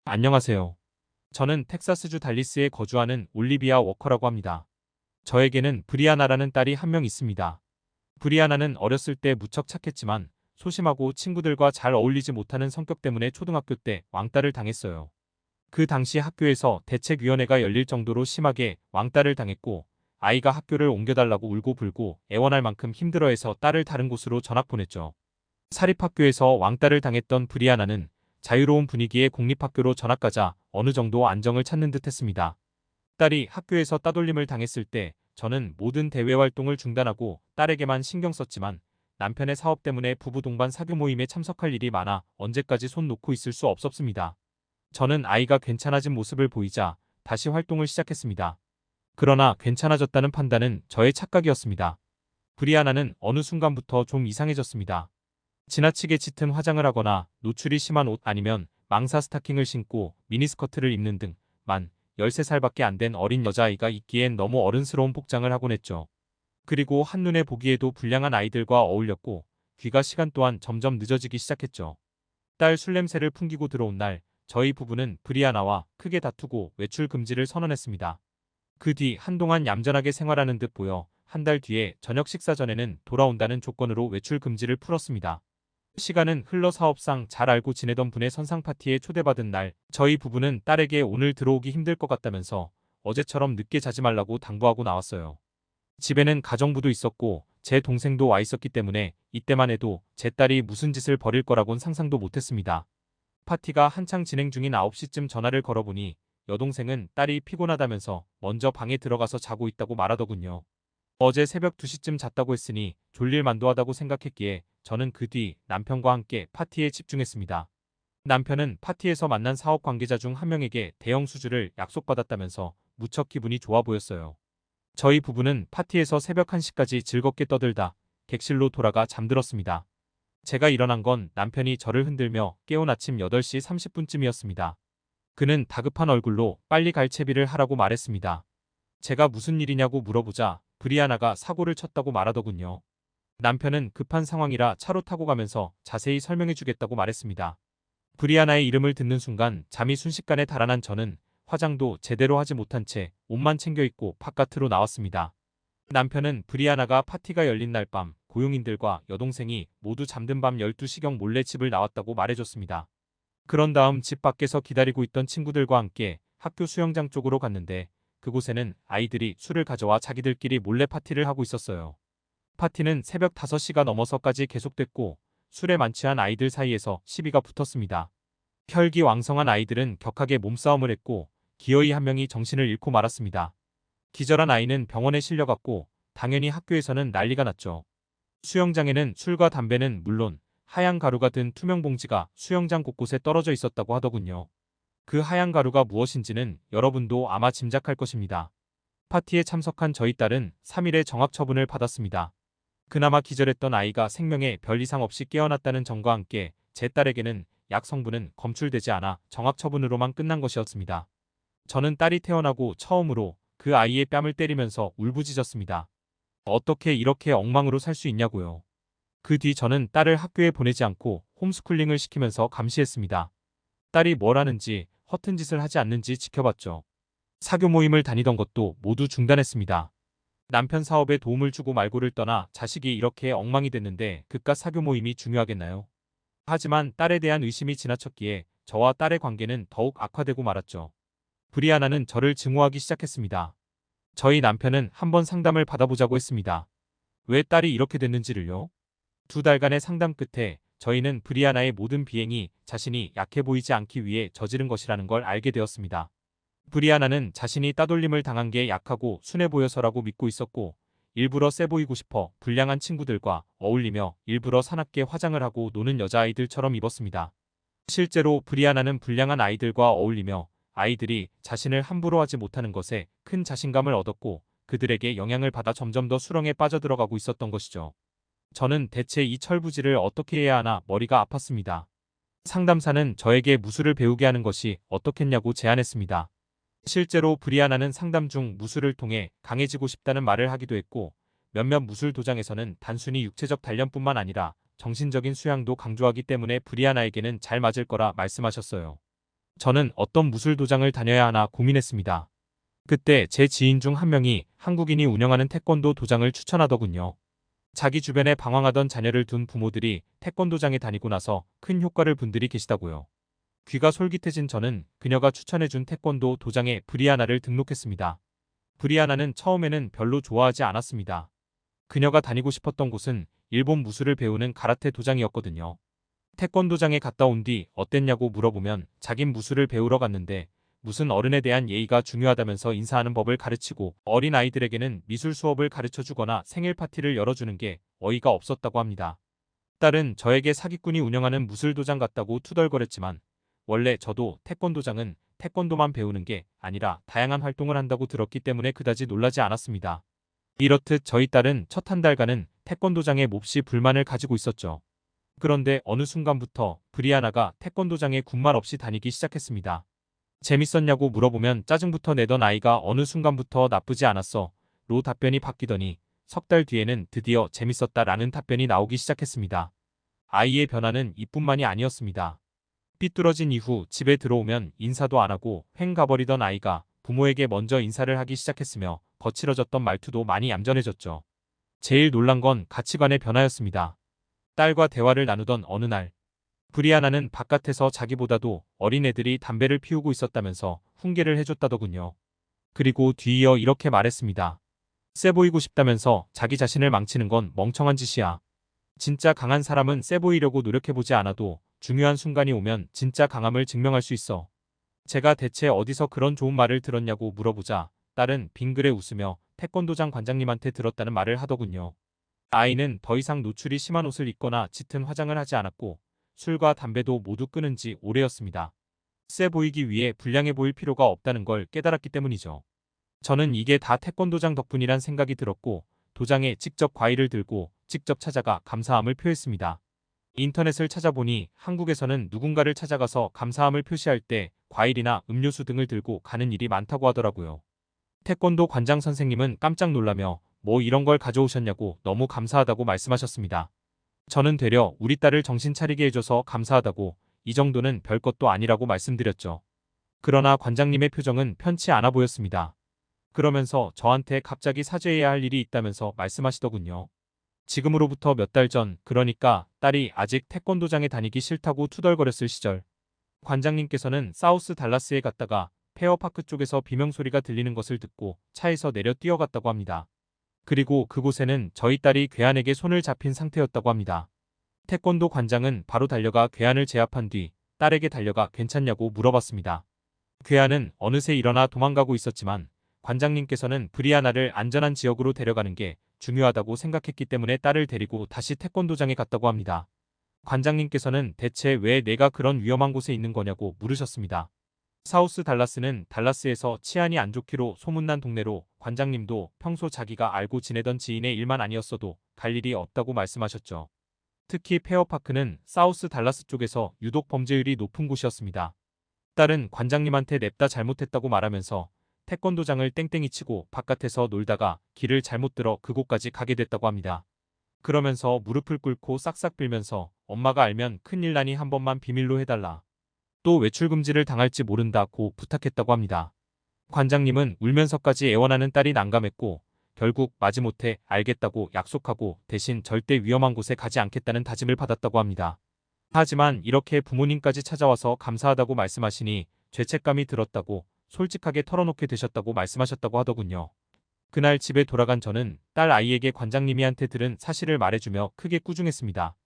안녕하세요. 저는 텍사스주 달리스에 거주하는 올리비아 워커라고 합니다. 저에게는 브리아나라는 딸이 한 명 있습니다. 브리아나는 어렸을 때 무척 착했지만 소심하고 친구들과 잘 어울리지 못하는 성격 때문에 초등학교 때 왕따를 당했어요. 그 당시 학교에서 대책위원회가 열릴 정도로 심하게 왕따를 당했고 아이가 학교를 옮겨달라고 울고 불고 애원할 만큼 힘들어해서 딸을 다른 곳으로 전학 보냈죠. 사립학교에서 왕따를 당했던 브리아나는 자유로운 분위기의 공립학교로 전학가자 어느 정도 안정을 찾는 듯 했습니다. 딸이 학교에서 따돌림을 당했을 때 저는 모든 대외 활동을 중단하고 딸에게만 신경 썼지만 남편의 사업 때문에 부부 동반 사교 모임에 참석할 일이 많아 언제까지 손 놓고 있을 수 없었습니다. 저는 아이가 괜찮아진 모습을 보이자 다시 활동을 시작했습니다. 그러나 괜찮아졌다는 판단은 저의 착각이었습니다. 브리아나는 어느 순간부터 좀 이상해졌습니다. 지나치게 짙은 화장을 하거나 노출이 심한 옷 아니면 망사 스타킹을 신고 미니스커트를 입는 등 만 13살밖에 안 된 어린 여자아이가 입기엔 너무 어른스러운 복장을 하곤 했죠. 그리고 한눈에 보기에도 불량한 아이들과 어울렸고 귀가 시간 또한 점점 늦어지기 시작했죠. 딸 술냄새를 풍기고 들어온 날 저희 부부는 브리아나와 크게 다투고 외출 금지를 선언했습니다. 그 뒤 한동안 얌전하게 생활하는 듯 보여 한 달 뒤에 저녁 식사 전에는 돌아온다는 조건으로 외출 금지를 풀었습니다. 시간은 흘러 사업상 잘 알고 지내던 분의 선상 파티에 초대받은 날, 저희 부부는 딸에게 오늘 들어오기 힘들 것 같다면서 어제처럼 늦게 자지 말라고 당부하고 나왔어요. 집에는 가정부도 있었고 제 동생도 와 있었기 때문에 이때만 해도 제 딸이 무슨 짓을 벌일 거라곤 상상도 못했습니다. 파티가 한창 진행 중인 9시쯤 전화를 걸어보니 여동생은 딸이 피곤하다면서 먼저 방에 들어가서 자고 있다고 말하더군요. 어제 새벽 2시쯤 잤다고 했으니 졸릴 만도 하다고 생각했기에 저는 그 뒤 남편과 함께 파티에 집중했습니다. 남편은 파티에서 만난 사업 관계자 중 한 명에게 대형 수주를 약속받았다면서 무척 기분이 좋아 보였어요. 저희 부부는 파티에서 새벽 1시까지 즐겁게 떠들다 객실로 돌아가 잠들었습니다. 제가 일어난 건 남편이 저를 흔들며 깨운 아침 8시 30분쯤이었습니다. 그는 다급한 얼굴로 빨리 갈 채비를 하라고 말했습니다. 제가 무슨 일이냐고 물어보자 브리아나가 사고를 쳤다고 말하더군요. 남편은 급한 상황이라 차로 타고 가면서 자세히 설명해주겠다고 말했습니다. 브리아나의 이름을 듣는 순간 잠이 순식간에 달아난 저는 화장도 제대로 하지 못한 채 옷만 챙겨 입고 바깥으로 나왔습니다. 남편은 브리아나가 파티가 열린 날 밤 고용인들과 여동생이 모두 잠든 밤 12시경 몰래 집을 나왔다고 말해줬습니다. 그런 다음 집 밖에서 기다리고 있던 친구들과 함께 학교 수영장 쪽으로 갔는데 그곳에는 아이들이 술을 가져와 자기들끼리 몰래 파티를 하고 있었어요. 파티는 새벽 5시가 넘어서까지 계속됐고 술에 만취한 아이들 사이에서 시비가 붙었습니다. 혈기왕성한 아이들은 격하게 몸싸움을 했고 기어이 한 명이 정신을 잃고 말았습니다. 기절한 아이는 병원에 실려갔고 당연히 학교에서는 난리가 났죠. 수영장에는 술과 담배는 물론 하얀 가루가 든 투명 봉지가 수영장 곳곳에 떨어져 있었다고 하더군요. 그 하얀 가루가 무엇인지는 여러분도 아마 짐작할 것입니다. 파티에 참석한 저희 딸은 3일의 정학 처분을 받았습니다. 그나마 기절했던 아이가 생명에 별 이상 없이 깨어났다는 점과 함께 제 딸에게는 약 성분은 검출되지 않아 정학 처분으로만 끝난 것이었습니다. 저는 딸이 태어나고 처음으로 그 아이의 뺨을 때리면서 울부짖었습니다. 어떻게 이렇게 엉망으로 살 수 있냐고요. 그 뒤 저는 딸을 학교에 보내지 않고 홈스쿨링을 시키면서 감시했습니다. 딸이 뭘 하는지 허튼 짓을 하지 않는지 지켜봤죠. 사교 모임을 다니던 것도 모두 중단했습니다. 남편 사업에 도움을 주고 말고를 떠나 자식이 이렇게 엉망이 됐는데 그깟 사교 모임이 중요하겠나요? 하지만 딸에 대한 의심이 지나쳤기에 저와 딸의 관계는 더욱 악화되고 말았죠. 브리아나는 저를 증오하기 시작했습니다. 저희 남편은 한번 상담을 받아보자고 했습니다. 왜 딸이 이렇게 됐는지를요? 2달간의 상담 끝에 저희는 브리아나의 모든 비행이 자신이 약해 보이지 않기 위해 저지른 것이라는 걸 알게 되었습니다. 브리아나는 자신이 따돌림을 당한 게 약하고 순해 보여서라고 믿고 있었고 일부러 세 보이고 싶어 불량한 친구들과 어울리며 일부러 사납게 화장을 하고 노는 여자아이들처럼 입었습니다. 실제로 브리아나는 불량한 아이들과 어울리며 아이들이 자신을 함부로 하지 못하는 것에 큰 자신감을 얻었고 그들에게 영향을 받아 점점 더 수렁에 빠져들어가고 있었던 것이죠. 저는 대체 이 철부지를 어떻게 해야 하나 머리가 아팠습니다. 상담사는 저에게 무술을 배우게 하는 것이 어떻겠냐고 제안했습니다. 실제로 브리아나는 상담 중 무술을 통해 강해지고 싶다는 말을 하기도 했고 몇몇 무술 도장에서는 단순히 육체적 단련뿐만 아니라 정신적인 수양도 강조하기 때문에 브리아나에게는 잘 맞을 거라 말씀하셨어요. 저는 어떤 무술 도장을 다녀야 하나 고민했습니다. 그때 제 지인 중 한 명이 한국인이 운영하는 태권도 도장을 추천하더군요. 자기 주변에 방황하던 자녀를 둔 부모들이 태권도장에 다니고 나서 큰 효과를 본 분들이 계시다고요. 귀가 솔깃해진 저는 그녀가 추천해준 태권도 도장에 브리아나를 등록했습니다. 브리아나는 처음에는 별로 좋아하지 않았습니다. 그녀가 다니고 싶었던 곳은 일본 무술을 배우는 가라테 도장이었거든요. 태권도장에 갔다 온 뒤 어땠냐고 물어보면 자긴 무술을 배우러 갔는데 무슨 어른에 대한 예의가 중요하다면서 인사하는 법을 가르치고 어린 아이들에게는 미술 수업을 가르쳐주거나 생일 파티를 열어주는 게 어이가 없었다고 합니다. 딸은 저에게 사기꾼이 운영하는 무술 도장 같다고 투덜거렸지만 원래 저도 태권도장은 태권도만 배우는 게 아니라 다양한 활동을 한다고 들었기 때문에 그다지 놀라지 않았습니다. 이렇듯 저희 딸은 첫 한 달간은 태권도장에 몹시 불만을 가지고 있었죠. 그런데 어느 순간부터 브리아나가 태권도장에 군말 없이 다니기 시작했습니다. 재밌었냐고 물어보면 짜증부터 내던 아이가 어느 순간부터 나쁘지 않았어 로 답변이 바뀌더니 석 달 뒤에는 드디어 재밌었다라는 답변이 나오기 시작했습니다. 아이의 변화는 이뿐만이 아니었습니다. 삐뚤어진 이후 집에 들어오면 인사도 안 하고 횡 가버리던 아이가 부모에게 먼저 인사를 하기 시작했으며 거칠어졌던 말투도 많이 얌전해졌죠. 제일 놀란 건 가치관의 변화였습니다. 딸과 대화를 나누던 어느 날 브리아나는 바깥에서 자기보다도 어린 애들이 담배를 피우고 있었다면서 훈계를 해줬다더군요. 그리고 뒤이어 이렇게 말했습니다. 세 보이고 싶다면서 자기 자신을 망치는 건 멍청한 짓이야. 진짜 강한 사람은 세 보이려고 노력해보지 않아도 중요한 순간이 오면 진짜 강함을 증명할 수 있어. 제가 대체 어디서 그런 좋은 말을 들었냐고 물어보자 딸은 빙그레 웃으며 태권도장 관장님한테 들었다는 말을 하더군요. 아이는 더 이상 노출이 심한 옷을 입거나 짙은 화장을 하지 않았고 술과 담배도 모두 끊은 지 오래였습니다. 세 보이기 위해 불량해 보일 필요가 없다는 걸 깨달았기 때문이죠. 저는 이게 다 태권도장 덕분이란 생각이 들었고 도장에 직접 과일을 들고 직접 찾아가 감사함을 표했습니다. 인터넷을 찾아보니 한국에서는 누군가를 찾아가서 감사함을 표시할 때 과일이나 음료수 등을 들고 가는 일이 많다고 하더라고요. 태권도 관장 선생님은 깜짝 놀라며 뭐 이런 걸 가져오셨냐고 너무 감사하다고 말씀하셨습니다. 저는 되려 우리 딸을 정신 차리게 해줘서 감사하다고 이 정도는 별것도 아니라고 말씀드렸죠. 그러나 관장님의 표정은 편치 않아 보였습니다. 그러면서 저한테 갑자기 사죄해야 할 일이 있다면서 말씀하시더군요. 지금으로부터 몇 달 전, 그러니까 딸이 아직 태권도장에 다니기 싫다고 투덜거렸을 시절, 관장님께서는 사우스 달라스에 갔다가 페어파크 쪽에서 비명소리가 들리는 것을 듣고 차에서 내려 뛰어갔다고 합니다. 그리고 그곳에는 저희 딸이 괴한에게 손을 잡힌 상태였다고 합니다. 태권도 관장은 바로 달려가 괴한을 제압한 뒤 딸에게 달려가 괜찮냐고 물어봤습니다. 괴한은 어느새 일어나 도망가고 있었지만 관장님께서는 브리아나를 안전한 지역으로 데려가는 게 중요하다고 생각했기 때문에 딸을 데리고 다시 태권도장에 갔다고 합니다. 관장님께서는 대체 왜 내가 그런 위험한 곳에 있는 거냐고 물으셨습니다. 사우스 달라스는 달라스에서 치안이 안 좋기로 소문난 동네로 관장님도 평소 자기가 알고 지내던 지인의 일만 아니었어도 갈 일이 없다고 말씀하셨죠. 특히 페어파크는 사우스 달라스 쪽에서 유독 범죄율이 높은 곳이었습니다. 딸은 관장님한테 냅다 잘못했다고 말하면서 태권도장을 땡땡이 치고 바깥에서 놀다가 길을 잘못 들어 그곳까지 가게 됐다고 합니다. 그러면서 무릎을 꿇고 싹싹 빌면서 엄마가 알면 큰일 나니 한 번만 비밀로 해달라. 또 외출 금지를 당할지 모른다고 부탁했다고 합니다. 관장님은 울면서까지 애원하는 딸이 난감했고 결국 마지못해 알겠다고 약속하고 대신 절대 위험한 곳에 가지 않겠다는 다짐을 받았다고 합니다. 하지만 이렇게 부모님까지 찾아와서 감사하다고 말씀하시니 죄책감이 들었다고 솔직하게 털어놓게 되셨다고 말씀하셨다고 하더군요. 그날 집에 돌아간 저는 딸 아이에게 관장님이한테 들은 사실을 말해주며 크게 꾸중했습니다.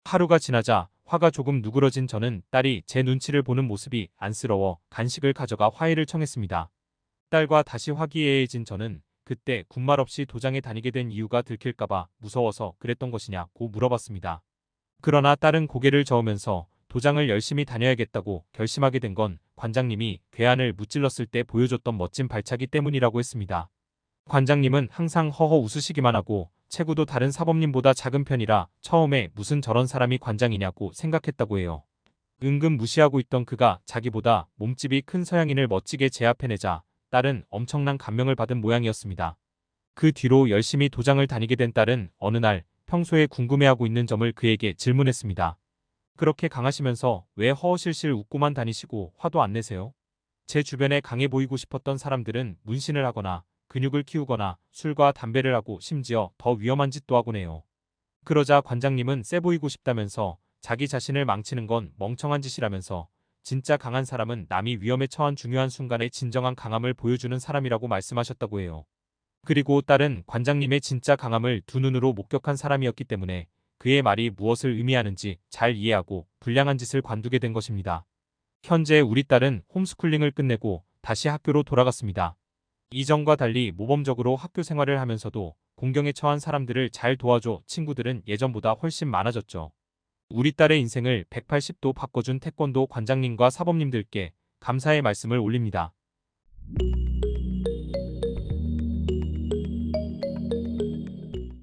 하루가 지나자 화가 조금 누그러진 저는 딸이 제 눈치를 보는 모습이 안쓰러워 간식을 가져가 화해를 청했습니다. 딸과 다시 화기애애해진 저는 그때 군말 없이 도장에 다니게 된 이유가 들킬까봐 무서워서 그랬던 것이냐고 물어봤습니다. 그러나 딸은 고개를 저으면서 도장을 열심히 다녀야겠다고 결심하게 된 건 관장님이 괴한을 무찔렀을 때 보여줬던 멋진 발차기 때문이라고 했습니다. 관장님은 항상 허허 웃으시기만 하고 체구도 다른 사범님보다 작은 편이라 처음에 무슨 저런 사람이 관장이냐고 생각했다고 해요. 은근 무시하고 있던 그가 자기보다 몸집이 큰 서양인을 멋지게 제압해내자 딸은 엄청난 감명을 받은 모양이었습니다. 그 뒤로 열심히 도장을 다니게 된 딸은 어느 날 평소에 궁금해하고 있는 점을 그에게 질문했습니다. 그렇게 강하시면서 왜 허허실실 웃고만 다니시고 화도 안 내세요? 제 주변에 강해 보이고 싶었던 사람들은 문신을 하거나 근육을 키우거나 술과 담배를 하고 심지어 더 위험한 짓도 하곤 해요. 그러자 관장님은 세 보이고 싶다면서 자기 자신을 망치는 건 멍청한 짓이라면서 진짜 강한 사람은 남이 위험에 처한 중요한 순간에 진정한 강함을 보여주는 사람이라고 말씀하셨다고 해요. 그리고 딸은 관장님의 진짜 강함을 두 눈으로 목격한 사람이었기 때문에 그의 말이 무엇을 의미하는지 잘 이해하고 불량한 짓을 관두게 된 것입니다. 현재 우리 딸은 홈스쿨링을 끝내고 다시 학교로 돌아갔습니다. 이전과 달리 모범적으로 학교 생활을 하면서도 공경에 처한 사람들을 잘 도와줘 친구들은 예전보다 훨씬 많아졌죠. 우리 딸의 인생을 180도 바꿔준 태권도 관장님과 사범님들께 감사의 말씀을 올립니다.